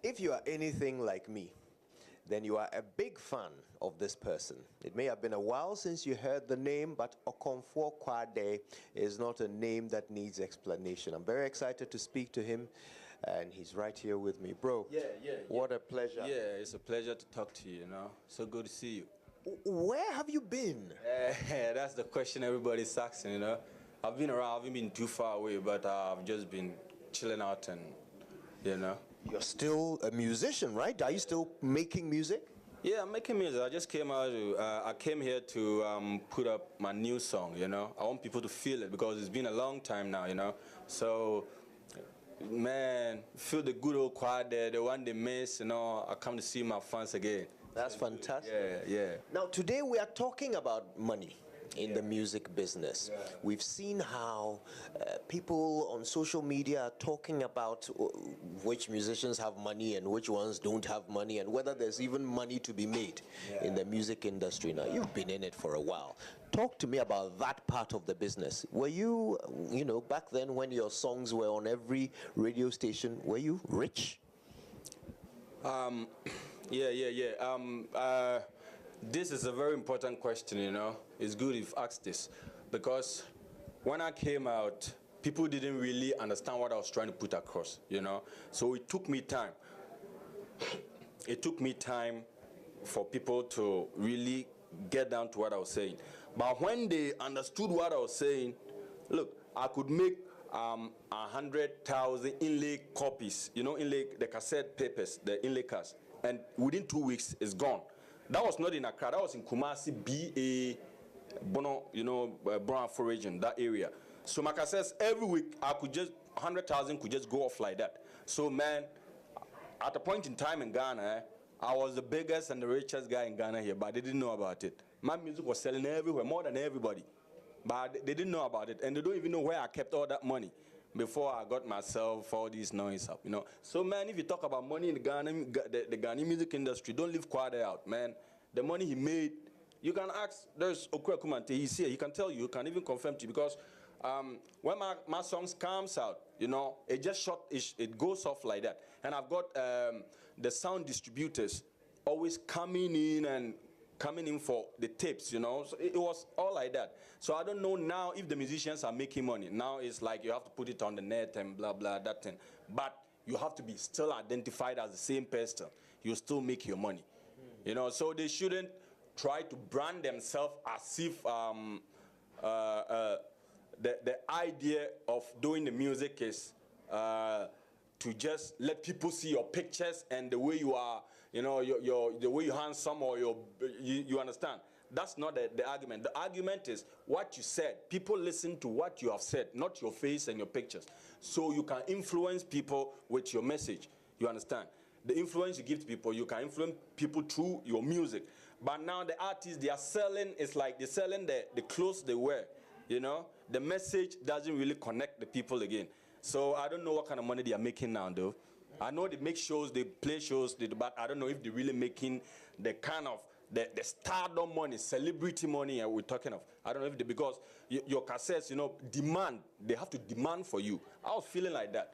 If you are anything like me, then you are a big fan of this person. It may have been a while since you heard the name, but Okomfo Kwadee is not a name that needs explanation. I'm very excited to speak to him, and he's right here with me. Bro, what a pleasure. Yeah, it's a pleasure to talk to you, So good to see you. Where have you been? That's the question everybody's asking, I've been around, I haven't been too far away, but I've just been chilling out and, You're still a musician, right? Are you still making music? Yeah, I'm making music. I just came out. I came here to put up my new song. I want people to feel it because it's been a long time now. So, man, feel the good old Kwadee, the one they miss. I come to see my fans again. That's fantastic. Yeah. Now, today we are talking about money in the music business. Yeah. We've seen how people on social media are talking about which musicians have money and which ones don't have money, and whether there's even money to be made in the music industry. Now, you've been in it for a while. Talk to me about that part of the business. Were you, back then when your songs were on every radio station, were you rich? Yeah. This is a very important question, It's good if you ask this. Because when I came out, people didn't really understand what I was trying to put across, So it took me time. It took me time for people to really get down to what I was saying. But when they understood what I was saying, look, I could make 100,000 inlay copies, inlay, the cassette papers, the inlay cards, and within 2 weeks, it's gone. That was not in Accra, that was in Kumasi, BA, Bono, Brown region, that area. So my cassettes, every week, I could just, 100,000 could just go off like that. So man, at a point in time in Ghana, I was the biggest and the richest guy in Ghana here, but they didn't know about it. My music was selling everywhere, more than everybody. But they didn't know about it, and they don't even know where I kept all that money before I got myself all these noise up, So, man, if you talk about money in the Ghanaian music industry, don't leave Kwadee out, man. The money he made, you can ask, there's Okomfo Kwadee, he's here, he can tell you, he can even confirm to you, because when my songs comes out, it just short, it goes off like that. And I've got the sound distributors always coming in for the tapes, So it was all like that. So I don't know now if the musicians are making money. Now it's like you have to put it on the net and blah, blah, that thing. But you have to be still identified as the same person. You still make your money. So they shouldn't try to brand themselves as if the idea of doing the music is to just let people see your pictures and the way you are, the way you handsome or you understand. That's not the argument. The argument is what you said. People listen to what you have said, not your face and your pictures. So you can influence people with your message. You understand? The influence you give to people, you can influence people through your music. But now the artists, they are selling, it's like they're selling the clothes they wear. The message doesn't really connect the people again. So I don't know what kind of money they are making now, though. I know they make shows, they play shows, but I don't know if they're really making the kind of the stardom money, celebrity money we're talking of. I don't know if because your cassettes, demand, they have to demand for you. I was feeling like that.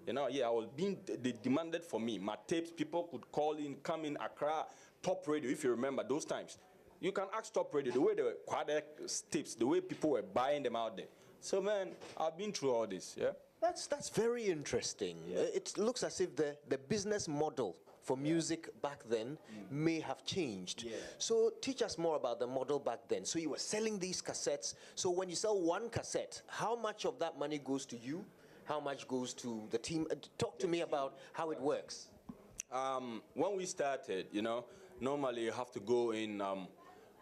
I was they demanded for me. My tapes, people could call in, come in Accra, Top Radio, if you remember those times. You can ask Top Radio, the way the Kwadee tapes, the way people were buying them out there. So, man, I've been through all this, yeah? That's very interesting. It looks as if the business model for music back then may have changed. So teach us more about the model back then. So you were selling these cassettes. So when you sell one cassette, how much of that money goes to you? How much goes to the team? Talk to me about how it works. When we started, normally you have to go in.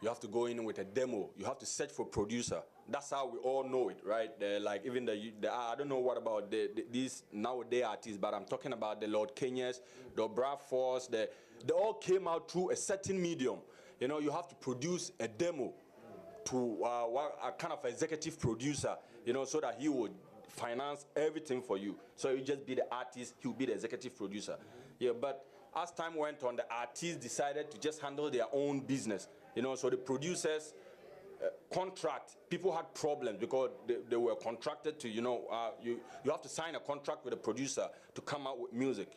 You have to go in with a demo. You have to search for a producer. That's how we all know it, right? Like even I don't know what about these nowadays artists, but I'm talking about the Lord Kenyas, the Bradfords. They all came out through a certain medium. You have to produce a demo to a kind of executive producer, so that he would finance everything for you. So you just be the artist, he'll be the executive producer. But as time went on, the artists decided to just handle their own business. So the producers contract, people had problems because they were contracted to, you have to sign a contract with a producer to come out with music,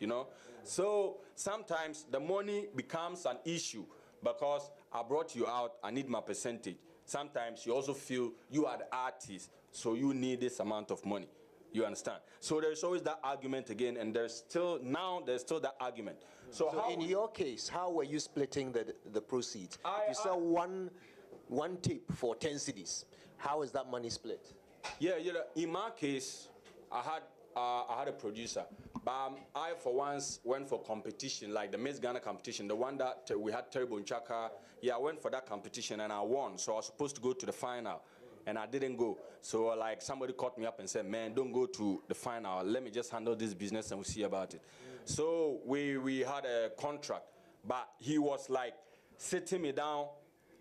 So sometimes the money becomes an issue because I brought you out, I need my percentage. Sometimes you also feel you are the artist, so you need this amount of money. You understand? So there's always that argument again, and there's still that argument. So in your case, how were you splitting the proceeds? If you sell one tape for 10 cedis, how is that money split? Yeah, in my case, I had a producer, but I for once went for competition, like the Miss Ghana competition, the one that we had Terrible Nchaka. Yeah, I went for that competition and I won, so I was supposed to go to the final. And I didn't go. So like somebody caught me up and said, man, don't go to the final. Let me just handle this business and we'll see about it. So we had a contract, but he was like sitting me down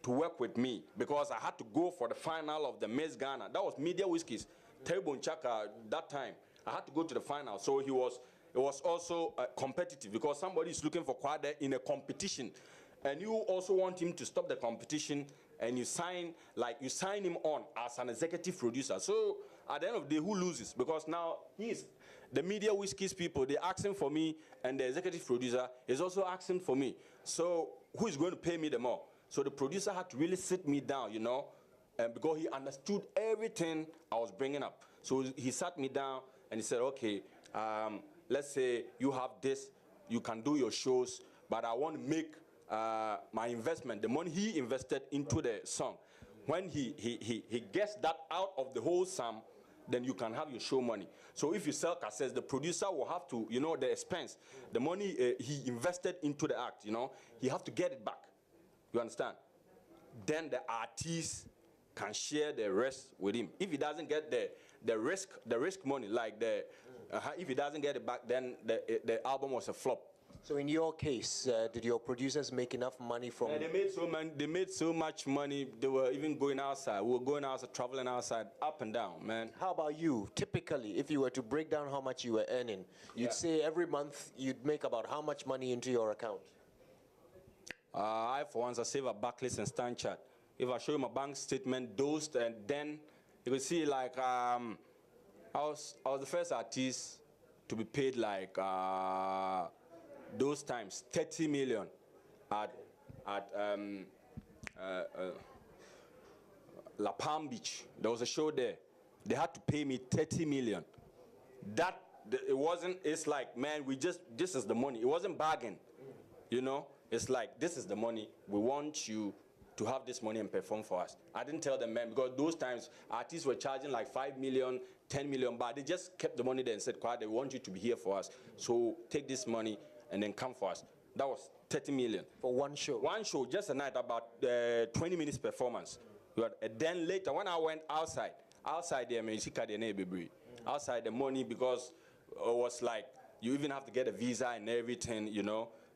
to work with me because I had to go for the final of the Miss Ghana. That was Media Whiskies, Terrible Nchaka that time. I had to go to the final. So it was also competitive because somebody is looking for Kwadee in a competition. And you also want him to stop the competition, and you sign him on as an executive producer. So at the end of the day, who loses? Because now the Media Whiskies people, they're asking for me, and the executive producer is also asking for me. So who is going to pay me the more? So the producer had to really sit me down, and because he understood everything I was bringing up. So he sat me down and he said, okay, let's say you have this, you can do your shows, but I want to make my investment, the money he invested into the song. When he gets that out of the whole sum, then you can have your show money. So if you sell cassettes, the producer will have to, the expense, the money he invested into the act, he have to get it back. You understand? Then the artist can share the rest with him. If he doesn't get the risk money, like if he doesn't get it back, then the album was a flop. So in your case, did your producers make enough money from? Yeah, they made so much money. They were even going outside. We were going outside, traveling outside, up and down, man. How about you? Typically, if you were to break down how much you were earning, you'd say every month you'd make about how much money into your account? I, for once, I save a Barclays and Stanchart. If I show you my bank statement, and then you will see like I was the first artist to be paid like those times 30 million at La Palm Beach. There was a show there. They had to pay me 30 million. It's like, man, this is the money. It wasn't bargain, It's like, this is the money. We want you to have this money and perform for us. I didn't tell them, man, because those times artists were charging like 5 million, 10 million, but they just kept the money there and said, Kwadee, we want you to be here for us. So take this money and then come for us. That was 30 million. For one show? One show, just a night, about 20 minutes performance. And then later, when I went outside there, outside the money, because it was like, you even have to get a visa and everything,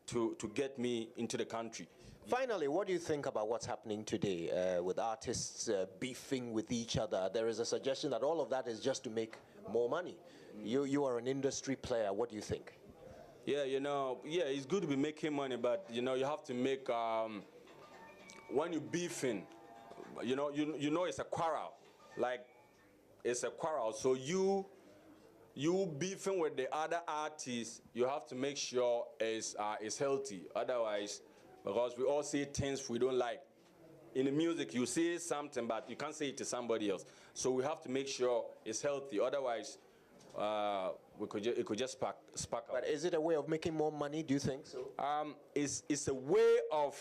to get me into the country. Finally, what do you think about what's happening today with artists beefing with each other? There is a suggestion that all of that is just to make more money. You are an industry player. What do you think? Yeah, it's good to be making money, but you have to make when you beefing, it's a quarrel. Like, it's a quarrel. So you beefing with the other artists, you have to make sure it's healthy. Otherwise, because we all say things we don't like. In the music, you say something, but you can't say it to somebody else. So we have to make sure it's healthy. Otherwise, it could just spark out. But is it a way of making more money, do you think so? It's a way of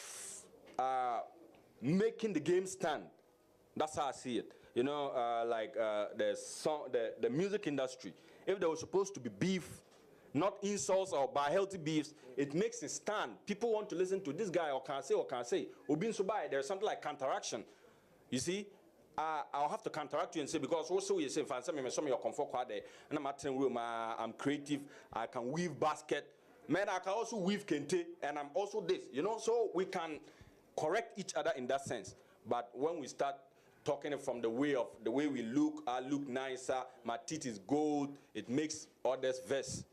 making the game stand. That's how I see it. The music industry, if there was supposed to be beef, not insults or by healthy beefs, it makes it stand. People want to listen to this guy or can say. There's something like counteraction. You see? I'll have to counteract you and say, because also you say, some of your Okomfo Kwadee, and I'm at room, I'm creative, I can weave basket. Man, I can also weave kente, and I'm also this, so we can correct each other in that sense. But when we start talking from the way we look, I look nicer, my teeth is gold, it makes others vex,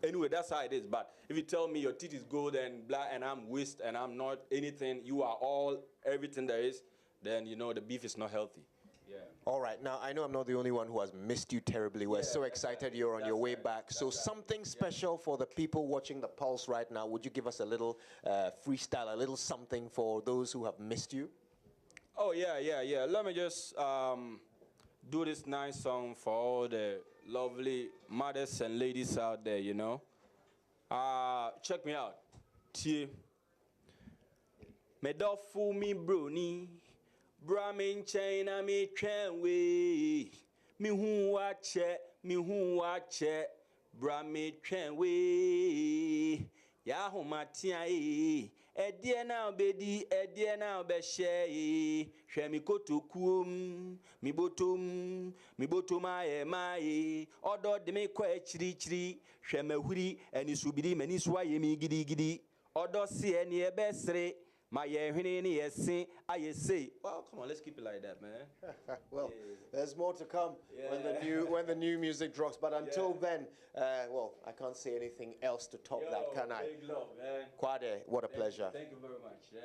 Anyway, that's how it is. But if you tell me your teeth is gold and blah, and I'm waste and I'm not anything, you are all everything there is, then you know the beef is not healthy. Yeah. All right. Now, I know I'm not the only one who has missed you terribly. We're so excited you're on your way back. So something special for the people watching the Pulse right now. Would you give us a little freestyle, a little something for those who have missed you? Oh, yeah. Let me just do this nice song for all the lovely mothers and ladies out there, you know. Check me out. Tie. Me do fool me brony. Bramin China me train way. Me who watch it. Brami train way. Yahoo Matia. Edia now bedi, edia now be share. Shemi koto kum, mi botoma mai. Odo de me kwa chiri. Sheme huri, eni subiri, meni swaye mi gidi. Odo si eni ebesre. My say, well, come on, let's keep it like that, man. Well, there's more to come when the new music drops. But until then, well, I can't say anything else to top that, can I? Big love, man. Kwadee, what a pleasure. Thank you very much. Yeah.